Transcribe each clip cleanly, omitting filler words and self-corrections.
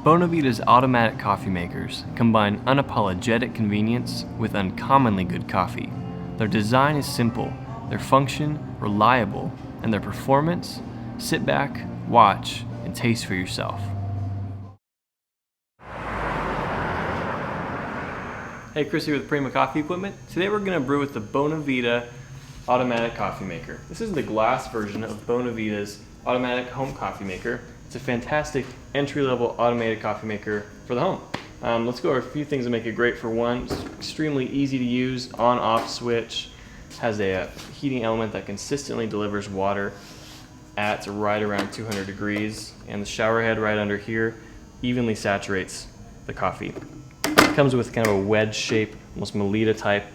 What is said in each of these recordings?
Bonavita's automatic coffee makers combine unapologetic convenience with uncommonly good coffee. Their design is simple, their function reliable, and their performance, sit back, watch, and taste for yourself. Hey, Chris here with Prima Coffee Equipment. Today we're going to brew with the Bonavita automatic coffee maker. This is the glass version of Bonavita's automatic home coffee maker. It's a fantastic entry-level automated coffee maker for the home. Let's go over a few things that make it great. For one, it's extremely easy to use, on-off switch, has a heating element that consistently delivers water at right around 200 degrees, and the shower head right under here evenly saturates the coffee. It comes with kind of a wedge shape, almost Melita type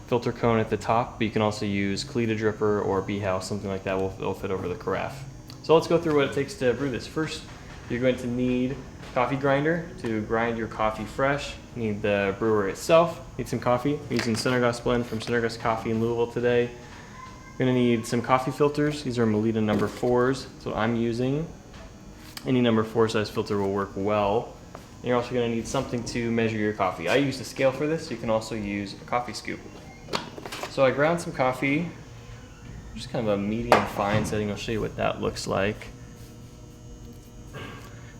filter cone at the top, but you can also use Cleta dripper or B-house, something like that will fit over the carafe. So let's go through what it takes to brew this. First, you're going to need a coffee grinder to grind your coffee fresh. You need the brewer itself, need some coffee. I'm using Centerglass blend from Centerglass Coffee in Louisville today. You're going to need some coffee filters. These are Melita number 4s. That's what I'm using. Any number 4 size filter will work well. And you're also going to need something to measure your coffee. I used a scale for this. You can also use a coffee scoop. So I ground some coffee, just kind of a medium fine setting. I'll show you what that looks like.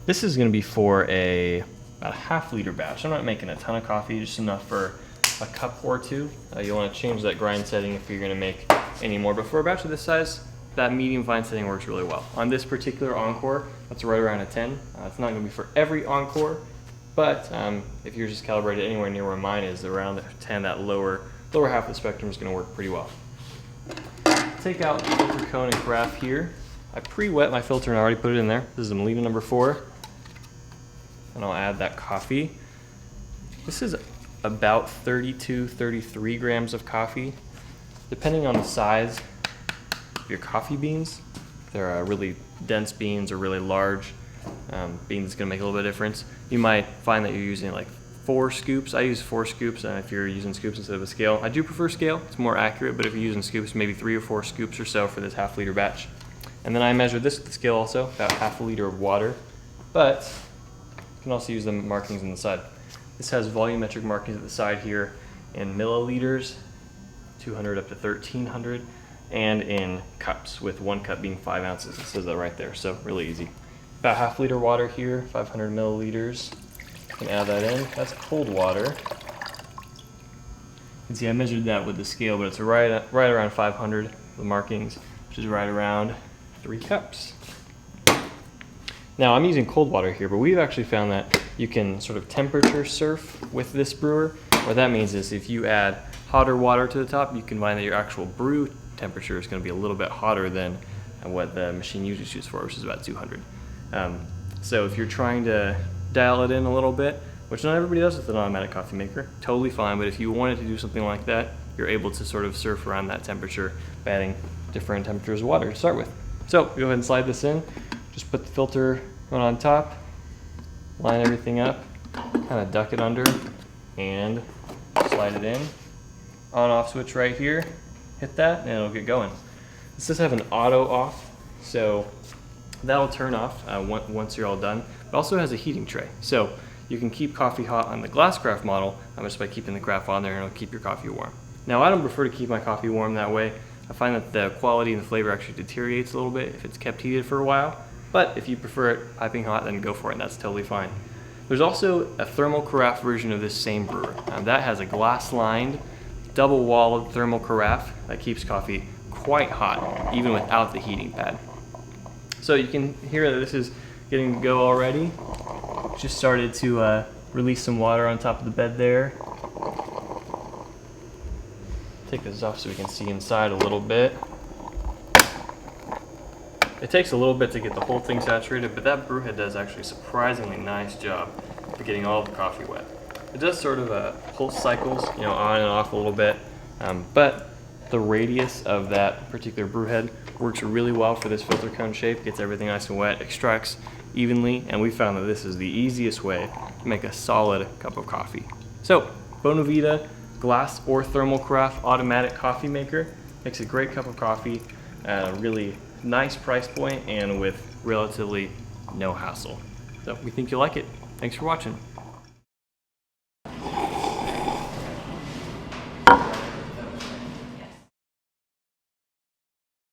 This is going to be for about a half-liter batch. I'm not making a ton of coffee, just enough for a cup or two. You'll want to change that grind setting if you're going to make any more. But for a batch of this size, that medium fine setting works really well. On this particular Encore, that's right around a 10. It's not going to be for every Encore, but if you're just calibrated anywhere near where mine is, around the 10, that lower half of the spectrum is going to work pretty well. Take out the filter cone and carafe here. I pre-wet my filter and I already put it in there. This is a Melita number 4. And I'll add that coffee. This is about 32-33 grams of coffee. Depending on the size of your coffee beans, if they're really dense beans or really large beans, it's going to make a little bit of difference. You might find that you're using like 4 scoops. I use 4 scoops, and if you're using scoops instead of a scale, I do prefer scale. It's more accurate, but if you're using scoops, maybe 3 or 4 scoops or so for this half-liter batch. And then I measured this with the scale also, about half a liter of water, but you can also use the markings on the side. This has volumetric markings at the side here in milliliters, 200 up to 1300, and in cups, with 1 cup being 5 ounces. It says that right there, so really easy. About half-liter water here, 500 milliliters. You can add that in. That's cold water. You can see I measured that with the scale, but it's right around 500, the markings, which is right around 3 cups. Now I'm using cold water here, but we've actually found that you can sort of temperature surf with this brewer. What that means is if you add hotter water to the top, you can find that your actual brew temperature is going to be a little bit hotter than what the machine usually shoots for, which is about 200. So if you're trying to dial it in a little bit, which not everybody does with an automatic coffee maker, totally fine, but if you wanted to do something like that, you're able to sort of surf around that temperature by adding different temperatures of water to start with. So go ahead and slide this in, just put the filter on top, line everything up, kind of duck it under, and slide it in. On-off switch right here, hit that, and it'll get going. This does have an auto off, so that'll turn off once you're all done. It also has a heating tray, so you can keep coffee hot on the glass carafe model just by keeping the carafe on there, and it'll keep your coffee warm. Now I don't prefer to keep my coffee warm that way. I find that the quality and the flavor actually deteriorates a little bit if it's kept heated for a while, but if you prefer it piping hot, then go for it, and that's totally fine. There's also a thermal carafe version of this same brewer. That has a glass-lined, double-walled thermal carafe that keeps coffee quite hot, even without the heating pad. So you can hear that this is getting to go already. Just started to release some water on top of the bed there. Take this off so we can see inside a little bit. It takes a little bit to get the whole thing saturated, but that brew head does actually a surprisingly nice job of getting all the coffee wet. It does sort of pulse cycles, on and off a little bit, but the radius of that particular brew head works really well for this filter cone shape, gets everything nice and wet, extracts evenly, and we found that this is the easiest way to make a solid cup of coffee. So, Bonavita glass or thermal carafe automatic coffee maker makes a great cup of coffee at a really nice price point and with relatively no hassle. So we think you'll like it. Thanks for watching.